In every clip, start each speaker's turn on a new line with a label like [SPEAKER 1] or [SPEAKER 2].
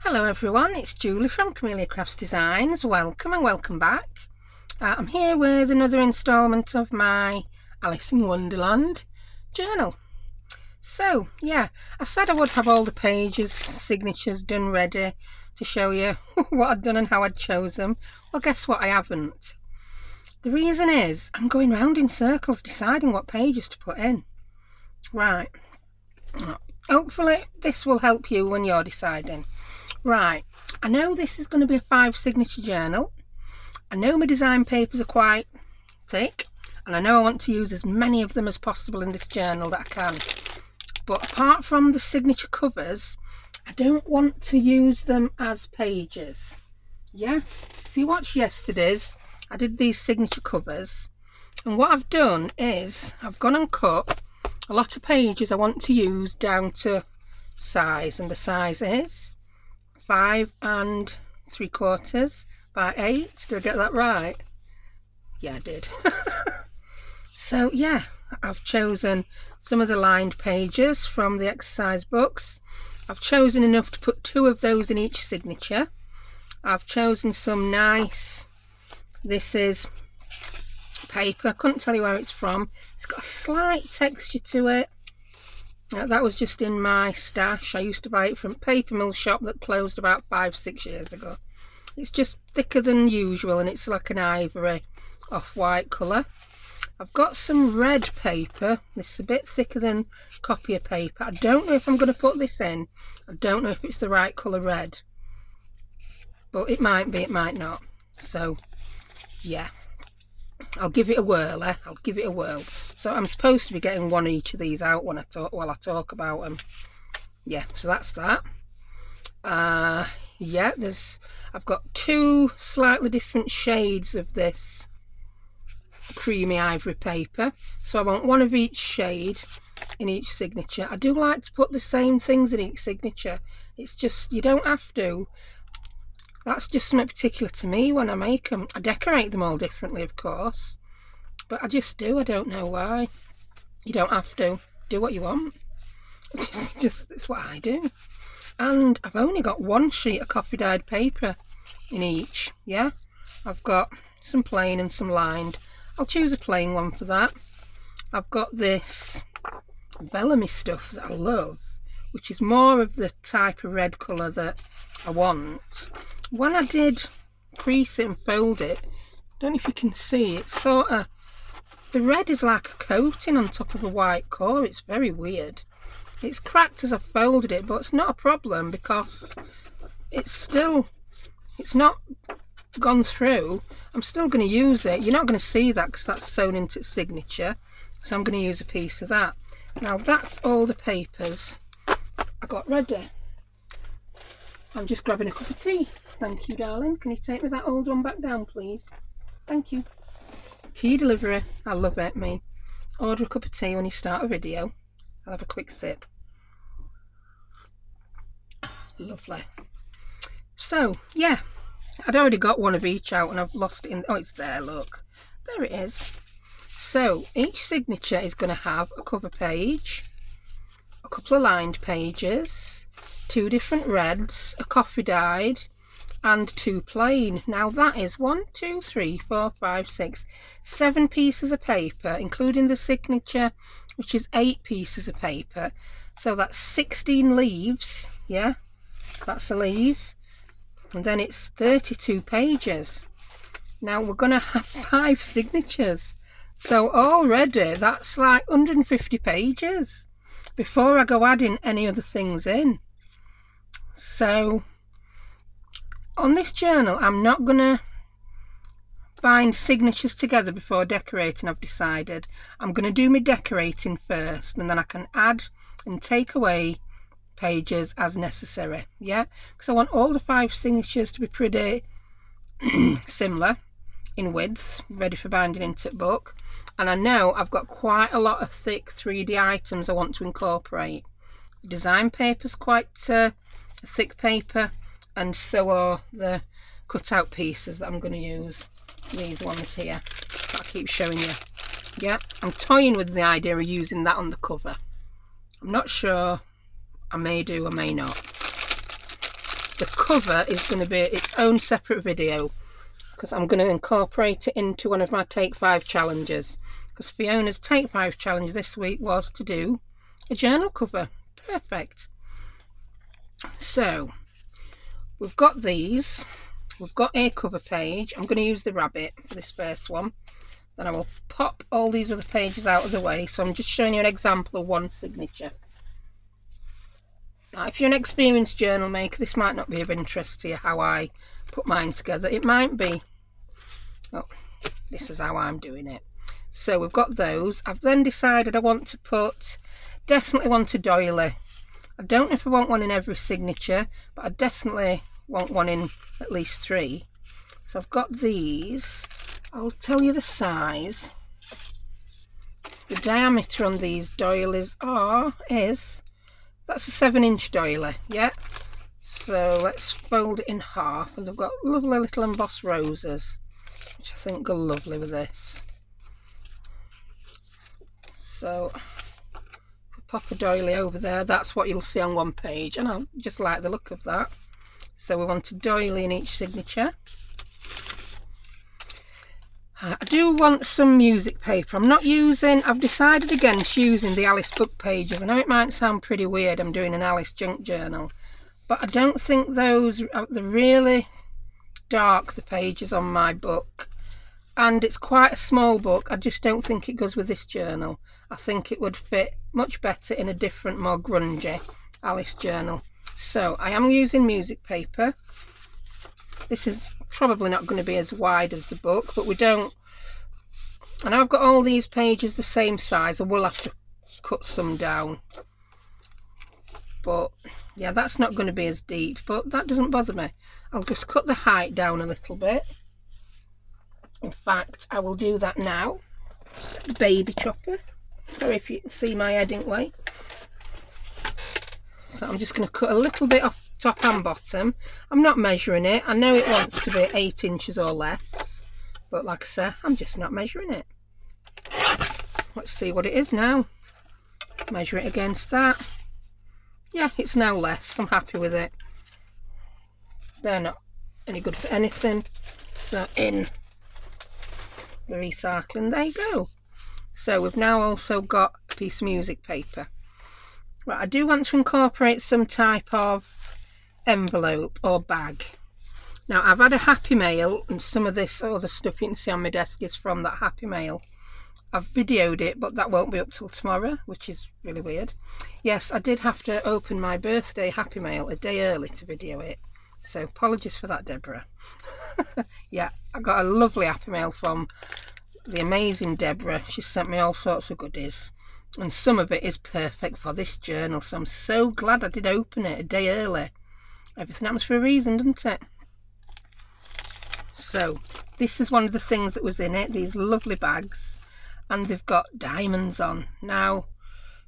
[SPEAKER 1] Hello everyone, it's Julie from Camellia Crafts Designs. Welcome and welcome back. I'm here with another instalment of my Alice in Wonderland journal. So yeah, I said I would have all the pages, signatures done ready to show you what I'd done and how I'd chose them. Well, guess what, I haven't. The reason is I'm going round in circles deciding what pages to put in. Right, hopefully this will help you when you're deciding. Right, I know this is going to be a 5 signature journal. I know my design papers are quite thick, and I know I want to use as many of them as possible in this journal that I can. But apart from the signature covers, I don't want to use them as pages. Yeah, if you watched yesterday's, I did these signature covers, and what I've done is I've gone and cut a lot of pages I want to use down to size, and the size is 5 3/4 by 8. Did I get that right? Yeah, I did. So yeah, I've chosen some of the lined pages from the exercise books. I've chosen enough to put 2 of those in each signature. I've chosen some nice, this is paper, I couldn't tell you where it's from. It's got a slight texture to it. That was just in my stash. I used to buy it from a paper mill shop that closed about 5-6 years ago. It's just thicker than usual, and it's like an ivory off-white colour. I've got some red paper. This is a bit thicker than copier paper. I don't know if I'm going to put this in. I don't know if it's the right colour red, but it might be, it might not. So yeah, I'll give it a whirl. I'll give it a whirl. So I'm supposed to be getting one of each of these out when I talk about them. Yeah, so that's that. Yeah, I've got 2 slightly different shades of this creamy ivory paper, so I want one of each shade in each signature. I do like to put the same things in each signature. It's just, you don't have to. That's just something particular to me when I make them. I decorate them all differently, of course, but I just do. I don't know why. You don't have to. Do what you want. It's what I do. And I've only got 1 sheet of coffee dyed paper in each. Yeah, I've got some plain and some lined. I'll choose a plain one for that. I've got this vellum stuff that I love, which is more of the type of red colour that I want. When I did crease it and fold it, I don't know if you can see, it's sort of, the red is like a coating on top of a white core. It's very weird. It's cracked as I folded it, but it's not a problem because it's not gone through. I'm still going to use it. You're not going to see that because that's sewn into its signature, so I'm going to use a piece of that. Now that's all the papers I got ready. I'm just grabbing a cup of tea. Thank you, darling. Can you take me that old one back down, please? Thank you. Tea delivery. I love it, me. Order a cup of tea when you start a video. I'll have a quick sip. Lovely. So, yeah. I'd already got one of each out and I've lost it in... Oh, it's there, look. There it is. So, each signature is going to have a cover page, a couple of lined pages, 2 different reds, a coffee dyed, and 2 plain. Now that is 1, 2, 3, 4, 5, 6, 7 pieces of paper, including the signature, which is 8 pieces of paper. So that's 16 leaves. Yeah, that's a leaf. And then it's 32 pages. Now we're going to have 5 signatures. So already that's like 150 pages before I go adding any other things in. So on this journal, I'm not going to bind signatures together before decorating, I've decided. I'm going to do my decorating first, and then I can add and take away pages as necessary. Yeah, because I want all the 5 signatures to be pretty similar in width, ready for binding into the book. And I know I've got quite a lot of thick 3D items I want to incorporate. The design paper's quite a thick paper, and so are the cutout pieces that I'm going to use. These ones here that I keep showing you. Yeah, I'm toying with the idea of using that on the cover. I'm not sure. I may do, I may not. The cover is going to be its own separate video, because I'm going to incorporate it into one of my Take 5 challenges, because Fiona's Take 5 challenge this week was to do a journal cover. Perfect. So we've got these, we've got a cover page. I'm going to use the rabbit for this first one, then I will pop all these other pages out of the way. So I'm just showing you an example of one signature. Now, if you're an experienced journal maker, this might not be of interest to you how I put mine together. It might be. Oh, this is how I'm doing it. So we've got those. I've then decided I want to put, definitely want a doily. I don't know if I want one in every signature, but I definitely want one in at least 3. So I've got these. I'll tell you the size. The diameter on these doilies is, that's a 7-inch doily, yeah. So let's fold it in half, and they've got lovely little embossed roses, which I think go lovely with this. So pop a doily over there, that's what you'll see on one page, and I just like the look of that. So we want a doily in each signature. I do want some music paper. I've decided against using the Alice book pages. I know it might sound pretty weird, I'm doing an Alice junk journal, but I don't think those, they're really dark, the pages on my book, and it's quite a small book. I just don't think it goes with this journal. I think it would fit much better in a different, more grungy Alice journal. So I am using music paper. This is probably not going to be as wide as the book, but we don't, and I've got all these pages the same size. I will have to cut some down, but yeah, that's not going to be as deep, but that doesn't bother me. I'll just cut the height down a little bit. In fact, I will do that now. Baby chopper. Sorry if you can see my heading way. So I'm just going to cut a little bit off top and bottom. I'm not measuring it. I know it wants to be 8 inches or less, but like I say, I'm just not measuring it. Let's see what it is now. Measure it against that. Yeah, it's now less. I'm happy with it. They're not any good for anything, so in the recycling they go. So we've now also got a piece of music paper. Right, I do want to incorporate some type of envelope or bag. Now, I've had a Happy Mail, and some of this other stuff you can see on my desk is from that Happy Mail. I've videoed it, but that won't be up till tomorrow, which is really weird. Yes, I did have to open my birthday Happy Mail a day early to video it, so apologies for that, Deborah. Yeah, I got a lovely Happy Mail from the amazing Deborah. She sent me all sorts of goodies, and some of it is perfect for this journal, so I'm so glad I did open it a day early. Everything happens for a reason, doesn't it? So this is one of the things that was in it, these lovely bags, and they've got diamonds on. Now,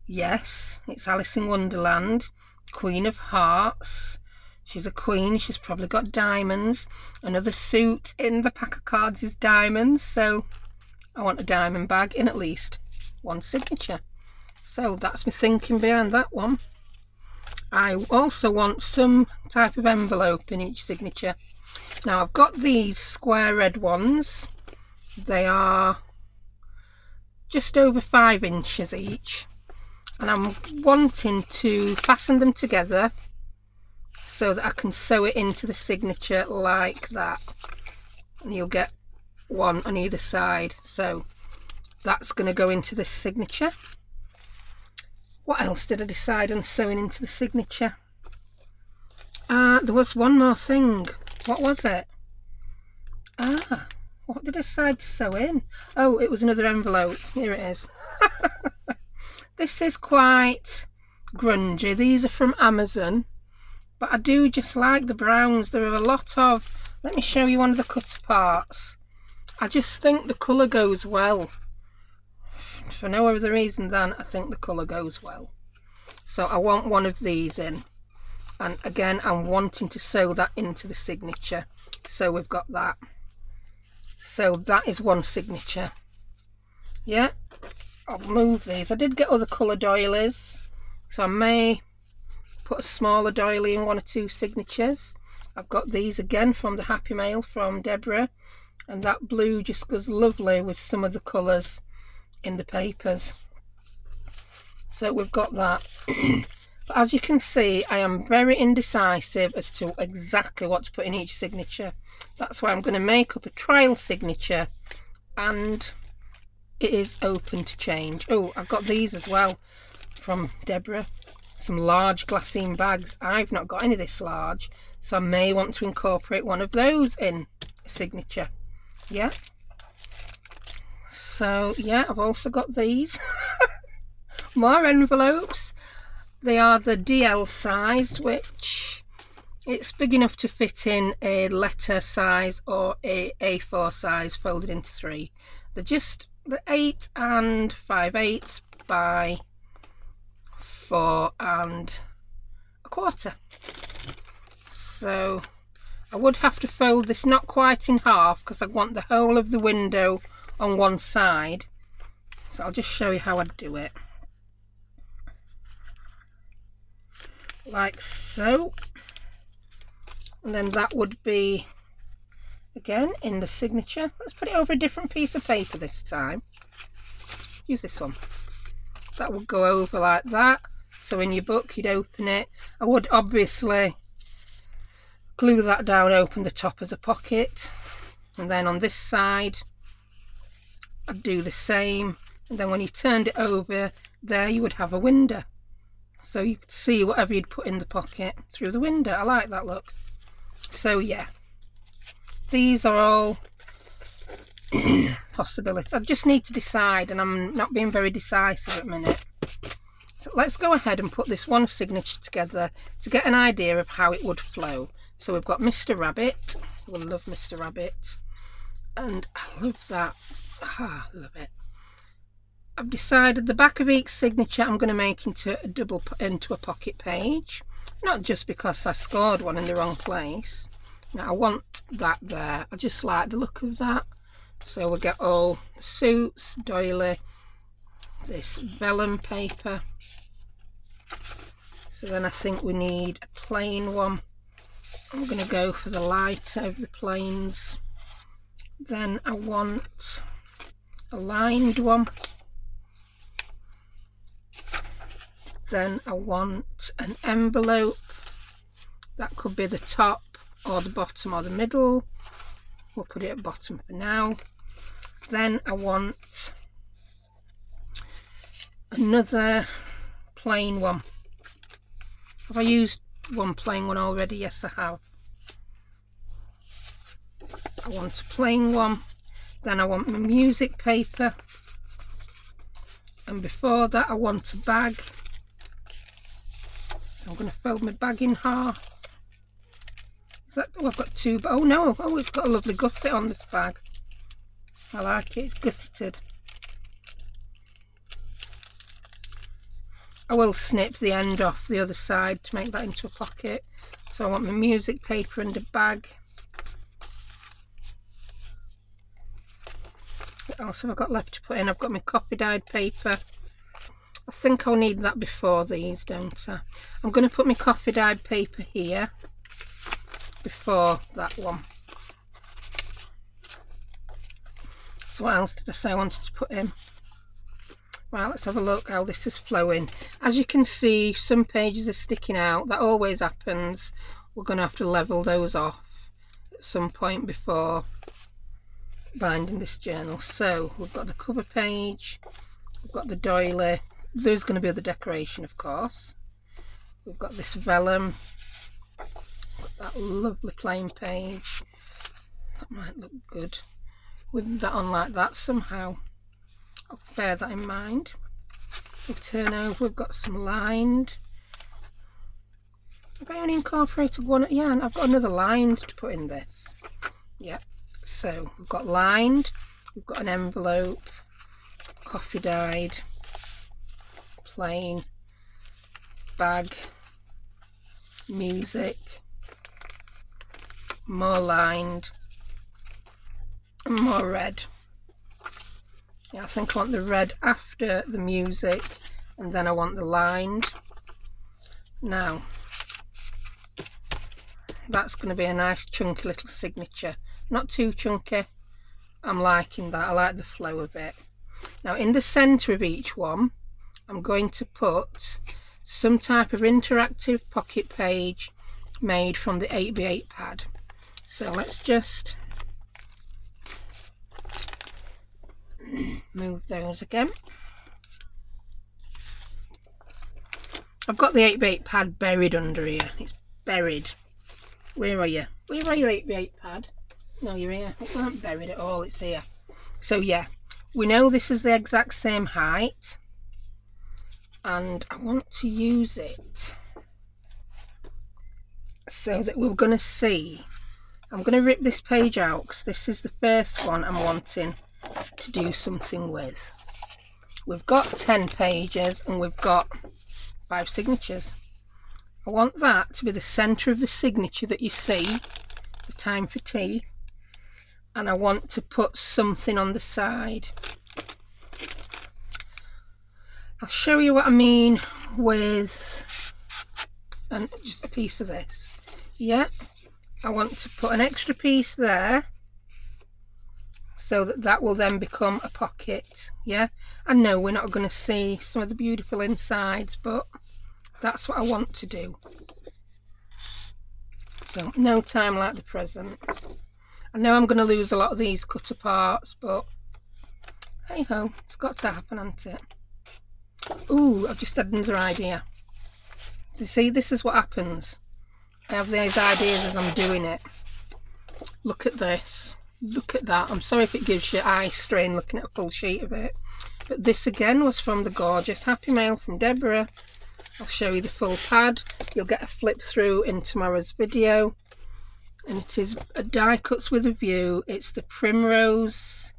[SPEAKER 1] yes, it's Alice in Wonderland, Queen of Hearts. She's a queen, she's probably got diamonds. Another suit in the pack of cards is diamonds, so I want a diamond bag in at least one signature. So that's my thinking behind that one. I also want some type of envelope in each signature. Now, I've got these square red ones. They are just over 5 inches each, and I'm wanting to fasten them together so that I can sew it into the signature like that, and you'll get one on either side. So that's going to go into this signature. What else did I decide on sewing into the signature? There was one more thing. What was it? What did I decide to sew in? Oh, it was another envelope. Here it is. This is quite grungy. These are from Amazon, but I do just like the browns. There are a lot of, let me show you one of the cut parts. I just think the colour goes well. For no other reason than I think the colour goes well. So I want one of these in, and again I'm wanting to sew that into the signature. So we've got that. So that is one signature. Yeah, I'll move these. I did get other colour doilies, so I may put a smaller doily in 1 or 2 signatures. I've got these again from the Happy Mail from Deborah, and that blue just goes lovely with some of the colours in the papers. So we've got that. But as you can see, I am very indecisive as to exactly what to put in each signature. That's why I'm going to make up a trial signature, and it is open to change. Oh, I've got these as well from Deborah, some large glassine bags. I've not got any this large, so I may want to incorporate one of those in a signature. Yeah, so yeah, I've also got these more envelopes. They are the DL size, which it's big enough to fit in a letter size or a A4 size folded into 3. They're just the 8 5/8 by 4 1/4. So I would have to fold this not quite in half because I want the whole of the window on one side. So I'll just show you how I'd do it. Like so. And then that would be again in the signature. Let's put it over a different piece of paper this time. Use this one. That would go over like that. So in your book you'd open it. I would obviously glue that down, open the top as a pocket, and then on this side I'd do the same, and then when you turned it over there you would have a window, so you could see whatever you'd put in the pocket through the window. I like that look. So yeah, these are all possibilities. I just need to decide, and I'm not being very decisive at the minute. So let's go ahead and put this one signature together to get an idea of how it would flow. So we've got Mr. Rabbit. We love Mr. Rabbit, and I love that. I love it. I've decided the back of each signature I'm going to make into a pocket page, not just because I scored one in the wrong place. Now I want that there. I just like the look of that. So we'll get all the suits, doily, this vellum paper. So then I think we need a plain one. I'm going to go for the lighter of the plains. Then I want a lined one. Then I want an envelope. That could be the top or the bottom or the middle. We'll put it at bottom for now. Then I want another plain one. Have I used one plain one already? Yes, I have. I want a plain one. Then I want my music paper. And before that I want a bag. I'm going to fold my bag in half. Is that, oh, I've got two, oh no, oh, it's got a lovely gusset on this bag. I like it, it's gusseted. I will snip the end off the other side to make that into a pocket. So I want my music paper and a bag. What else have I got left to put in? I've got my copy dyed paper. I think I'll need that before these, don't I? I'm going to put my coffee dyed paper here before that one. So what else did I say I wanted to put in? Right, let's have a look how this is flowing. As you can see, some pages are sticking out. That always happens. We're going to have to level those off at some point before binding this journal. So we've got the cover page, we've got the doily. There's going to be the decoration, of course. We've got this vellum, got that lovely plain page. That might look good with that on like that somehow. I'll bear that in mind. We turn over, we've got some lined. Have I only incorporated one? Yeah, and I've got another lined to put in this. Yeah, so we've got lined, we've got an envelope, coffee dyed, plain, bag, music, more lined, and more red. Yeah, I think I want the red after the music, and then I want the lined. Now, That's going to be a nice chunky little signature. Not too chunky. I'm liking that. I like the flow of it. Now in the centre of each one, I'm going to put some type of interactive pocket page made from the 8x8 pad. So let's just move those again. I've got the 8x8 pad buried under here. It's buried. Where are you? Where are your 8x8 pad? No, you're here. It wasn't buried at all. It's here. So yeah, we know this is the exact same height, and I want to use it so that we're going to see. I'm going to rip this page out because this is the first one I'm wanting to do something with. We've got 10 pages and we've got 5 signatures. I want that to be the centre of the signature that you see, the time for tea, and I want to put something on the side. I'll show you what I mean with just a piece of this. Yeah, I want to put an extra piece there so that that will then become a pocket. Yeah, I know we're not going to see some of the beautiful insides, but that's what I want to do. So no time like the present. I know I'm going to lose a lot of these cut aparts, but hey ho, it's got to happen, hasn't it? Ooh, I've just had another idea. You see, this is what happens. I have these ideas as I'm doing it. Look at this. Look at that. I'm sorry if it gives you eye strain looking at a full sheet of it. But this again was from the gorgeous Happy Mail from Deborah. I'll show you the full pad. You'll get a flip through in tomorrow's video. And it is a die cuts with a view. It's the Primrose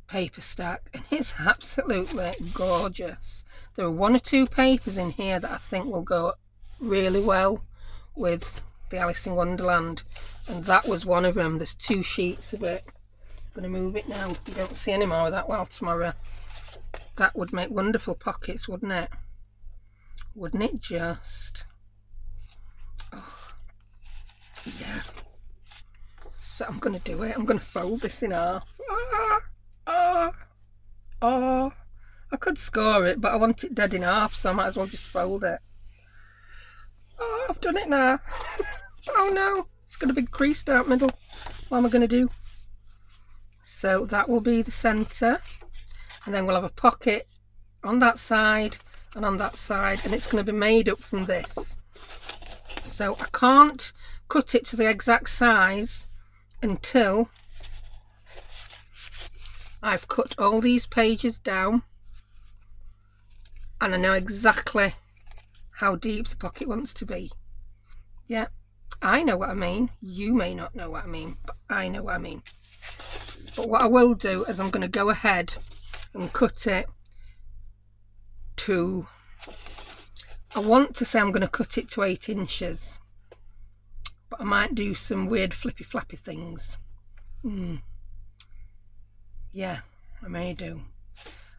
[SPEAKER 1] paper stack. And it's absolutely gorgeous. There are 1 or 2 papers in here that I think will go really well with the Alice in Wonderland. And that was one of them. There's 2 sheets of it. I'm going to move it now. You don't see any more of that while tomorrow. That would make wonderful pockets, wouldn't it? Wouldn't it just? Oh, yeah. So I'm going to do it. I'm going to fold this in half. I could score it, but I want it dead in half, so I might as well just fold it. Oh, I've done it now. Oh no, it's got a big crease down the middle. What am I going to do? So that will be the centre, and then we'll have a pocket on that side and on that side, and it's going to be made up from this. So I can't cut it to the exact size until I've cut all these pages down and I know exactly how deep the pocket wants to be. Yeah, I know what I mean. You may not know what I mean, but I know what I mean. But what I will do is I'm going to go ahead and cut it to, I want to say I'm going to cut it to 8 inches, but I might do some weird flippy flappy things. Yeah, I may do.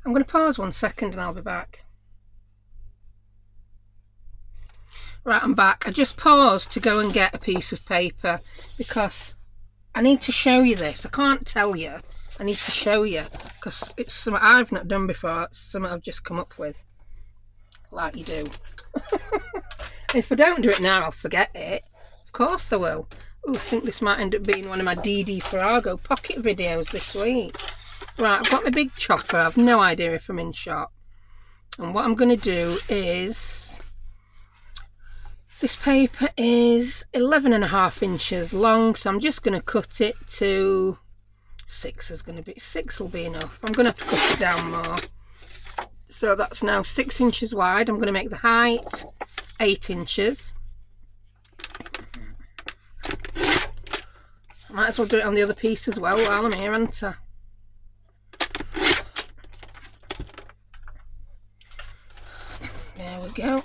[SPEAKER 1] I'm going to pause 1 second and I'll be back. Right, I'm back. I just paused to go and get a piece of paper because I need to show you this. I can't tell you. I need to show you because it's something I've not done before. It's something I've just come up with, like you do. If I don't do it now, I'll forget it. Of course I will. Oh, I think this might end up being one of my DD Farrago pocket videos this week. Right, I've got my big chopper. I've no idea if I'm in shot. And what I'm going to do is, this paper is 11.5 inches long, so I'm just going to cut it to 6. Is going to be 6 will be enough. I'm going to have to cut it down more. So that's now 6 inches wide. I'm going to make the height 8 inches. I might as well do it on the other piece as well while I'm here, haven't I? There we go.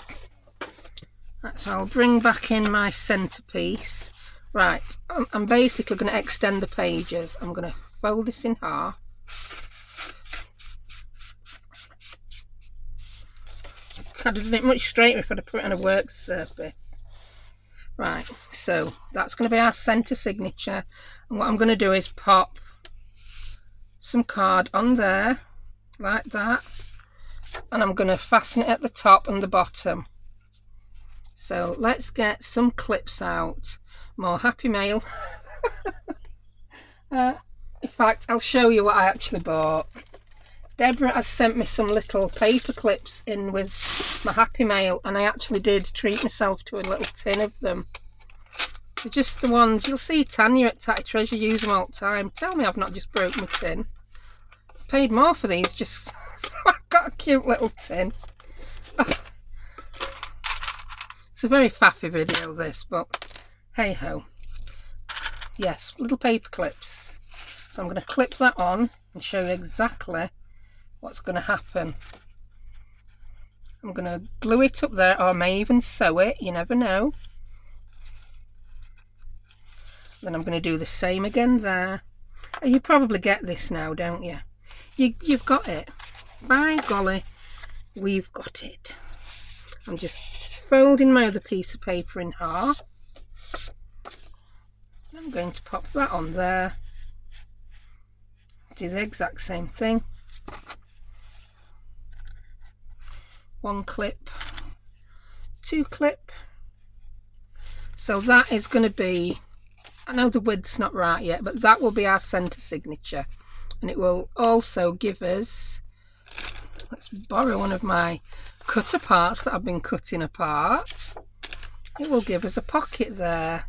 [SPEAKER 1] So I'll bring back in my centerpiece. Right, I'm basically going to extend the pages. I'm going to fold this in half. I'd have done it much straighter if I'd have put it on a work surface. Right, so that's going to be our centre signature, and what I'm going to do is pop some card on there like that, and I'm going to fasten it at the top and the bottom. So let's get some clips out. More Happy Mail. In fact, I'll show you what I actually bought. Deborah has sent me some little paper clips in with my Happy Mail, and I actually did treat myself to a little tin of them. They're just the ones, you'll see Tania at Tatty Treasures use them all the time. Tell me I've not just broke my tin. Paid more for these just so I've got a cute little tin. Oh. It's a very faffy video this, but hey ho. Yes, little paper clips. So I'm going to clip that on and show you exactly what's going to happen. I'm going to glue it up there, or I may even sew it, you never know. Then I'm going to do the same again there. You probably get this now, don't you? You've got it. By golly, we've got it. I'm just folding my other piece of paper in half. I'm going to pop that on there. Do the exact same thing. One clip, two clip. So that is going to be, I know the width's not right yet, but that will be our centre signature, and it will also give us, let's borrow one of my cutter parts that I've been cutting apart. It will give us a pocket there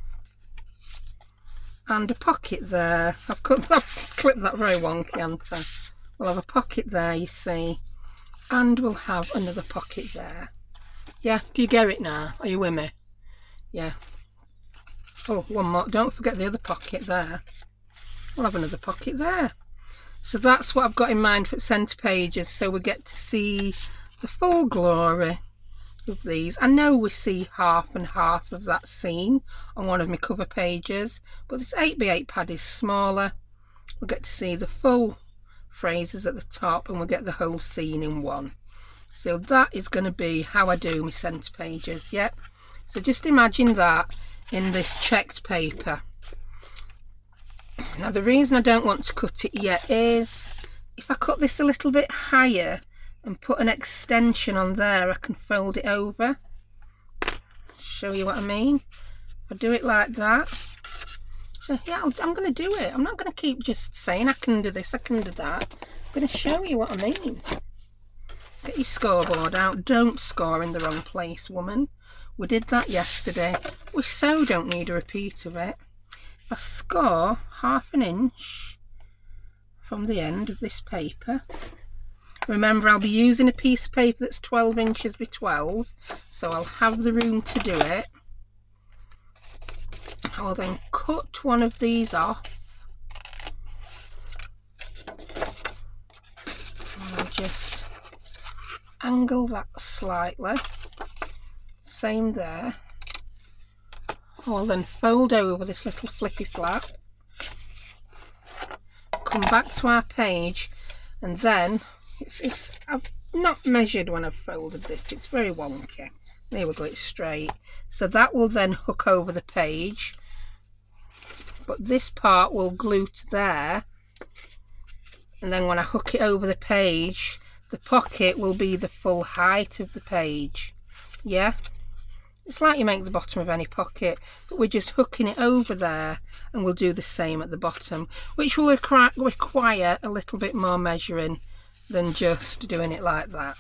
[SPEAKER 1] and a pocket there. I've clipped that very wonky, haven't I? We'll have a pocket there, you see, and we'll have another pocket there. Yeah, do you get it now? Are you with me? Yeah. Oh, one more. Don't forget the other pocket there. We'll have another pocket there. So that's what I've got in mind for centre pages, so we get to see the full glory of these. I know we see half and half of that scene on one of my cover pages, but this 8x8 pad is smaller. We'll get to see the full phrases at the top, and we'll get the whole scene in one. So that is going to be how I do my centre pages. Yep. So just imagine that in this checked paper. Now the reason I don't want to cut it yet is if I cut this a little bit higher and put an extension on there, I can fold it over. Show you what I mean. If I do it like that, so yeah, I'm going to do it. I'm not going to keep just saying I can do this, I can do that. I'm going to show you what I mean. Get your scoreboard out. Don't score in the wrong place, woman. We did that yesterday. We so don't need a repeat of it. If I score 1/2 inch from the end of this paper, remember I'll be using a piece of paper that's 12 inches by 12, so I'll have the room to do it. I will then cut one of these off. And I'll just angle that slightly. Same there. I'll then fold over this little flippy flap, come back to our page, and then I've not measured when I've folded this, it's very wonky. There we go, it's straight. So that will then hook over the page, but this part will glue to there, and then when I hook it over the page, the pocket will be the full height of the page. Yeah, it's like you make the bottom of any pocket, but we're just hooking it over there, and we'll do the same at the bottom, which will require a little bit more measuring than just doing it like that.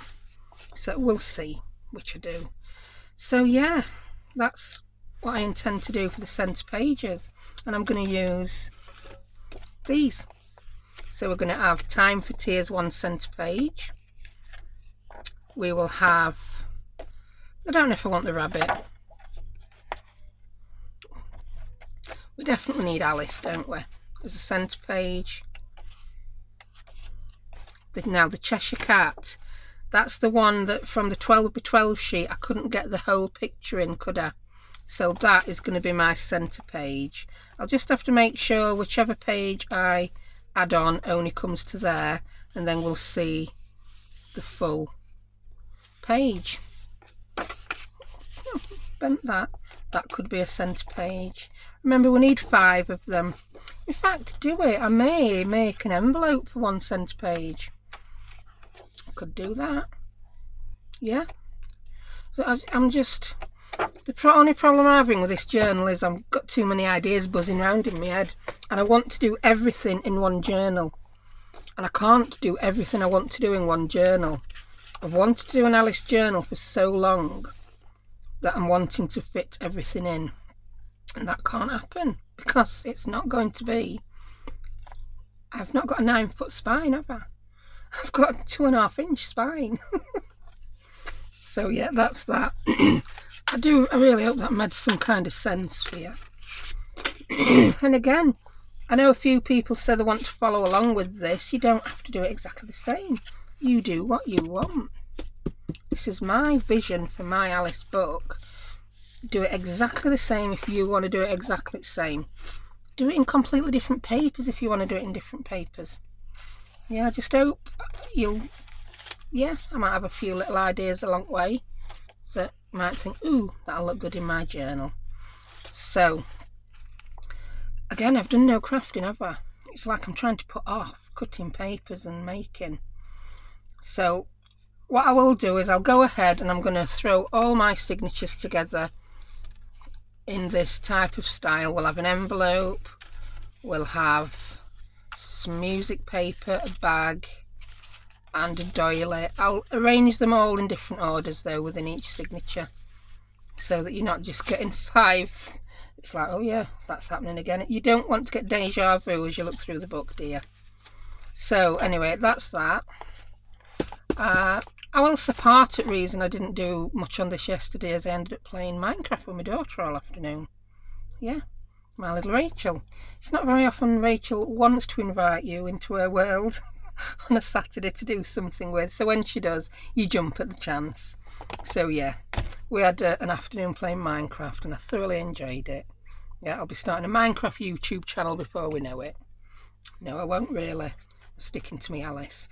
[SPEAKER 1] So we'll see, which I do. So yeah, that's what I intend to do for the centre pages, and I'm going to use these. So we're going to have Time for Tears 1 centre page. We will have, I don't know if I want the rabbit. We definitely need Alice, don't we? There's a centre page. Now the Cheshire Cat, that's the one that from the 12 by 12 sheet I couldn't get the whole picture in, could I? So that is going to be my centre page. I'll just have to make sure whichever page I add on only comes to there, and then we'll see the full page. Oh, bent that. that could be a centre page. Remember, we need 5 of them. In fact, do it. I may make an envelope for 1 centre page. I could do that. Yeah. So I'm just... The only problem I'm having with this journal is I've got too many ideas buzzing around in my head, and I want to do everything in one journal, and I can't do everything I want to do in one journal. I've wanted to do an Alice journal for so long that I'm wanting to fit everything in, and that can't happen because it's not going to be. I've not got a 9-foot spine, have I? I've got a 2.5-inch spine. So yeah, that's that. I really hope that made some kind of sense for you. And again, I know a few people say they want to follow along with this. You don't have to do it exactly the same. You do what you want. This is my vision for my Alice book. Do it exactly the same if you want to do it exactly the same. Do it in completely different papers if you want to do it in different papers. Yeah, I just hope you'll... Yeah, I might have a few little ideas along the way that you might think, ooh, that'll look good in my journal. So, again, I've done no crafting, have I? It's like I'm trying to put off cutting papers and making. So, what I will do is I'll go ahead and I'm going to throw all my signatures together in this type of style. We'll have an envelope, we'll have some music paper, a bag, and a doily. I'll arrange them all in different orders though within each signature, so that you're not just getting 5. It's like, oh yeah, that's happening again. You don't want to get deja vu as you look through the book, do you? So anyway, that's that. I will say part of the reason I didn't do much on this yesterday is I ended up playing Minecraft with my daughter all afternoon. Yeah, my little Rachel. It's not very often Rachel wants to invite you into her world on a Saturday to do something with, so when she does, you jump at the chance. So yeah, we had an afternoon playing Minecraft and I thoroughly enjoyed it. Yeah, I'll be starting a Minecraft YouTube channel before we know it. No, I won't really. I'm sticking to me Alice.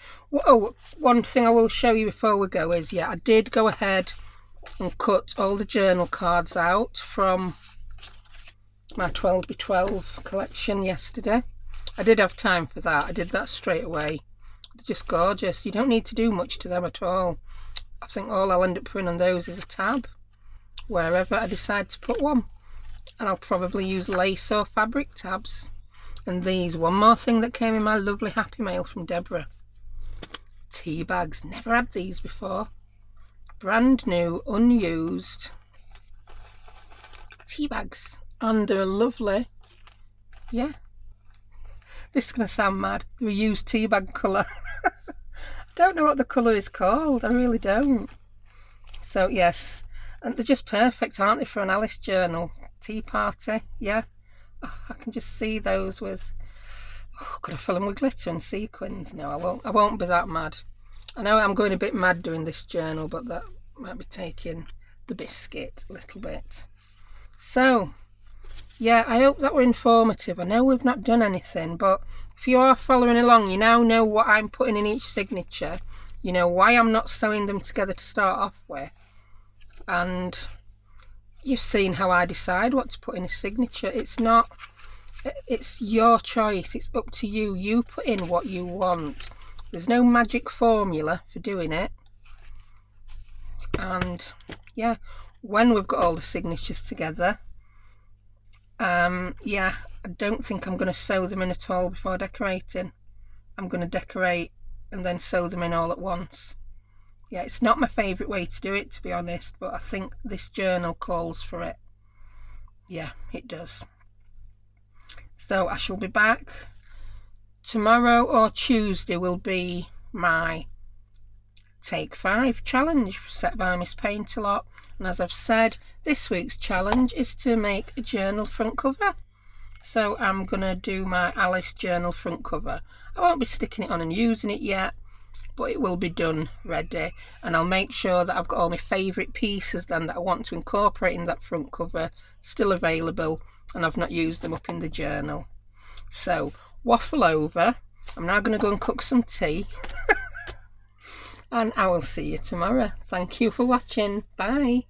[SPEAKER 1] Oh, one thing I will show you before we go is, yeah, I did go ahead and cut all the journal cards out from my 12x12 collection yesterday. I did have time for that. I did that straight away. They're just gorgeous. You don't need to do much to them at all. I think all I'll end up putting on those is a tab wherever I decide to put one, and I'll probably use lace or fabric tabs. And these, one more thing that came in my lovely happy mail from Deborah, tea bags. Never had these before. Brand new, unused tea bags, and they're lovely. Yeah, this is going to sound mad. They're a used tea bag colour. I don't know what the colour is called, I really don't. So yes, and they're just perfect, aren't they, for an Alice journal tea party? Yeah, oh, I can just see those with, oh, could I fill them with glitter and sequins? No, I won't be that mad. I know I'm going a bit mad doing this journal, but that might be taking the biscuit a little bit. So yeah, I hope that were informative. I know we've not done anything, but if you are following along, you now know what I'm putting in each signature. You know why I'm not sewing them together to start off with. And you've seen how I decide what to put in a signature. It's your choice. It's up to you. You put in what you want. There's no magic formula for doing it. And yeah, when we've got all the signatures together, yeah, I don't think I'm going to sew them in at all before decorating. I'm going to decorate and then sew them in all at once. Yeah, it's not my favourite way to do it, to be honest, but I think this journal calls for it. Yeah, it does. So I shall be back tomorrow, or Tuesday will be my Take 5 challenge set by Miss Paintalot. And as I've said, this week's challenge is to make a journal front cover. So I'm going to do my Alice journal front cover. I won't be sticking it on and using it yet, but it will be done, ready. And I'll make sure that I've got all my favourite pieces then that I want to incorporate in that front cover still available, and I've not used them up in the journal. So waffle over. I'm now going to go and cook some tea. And I will see you tomorrow. Thank you for watching. Bye.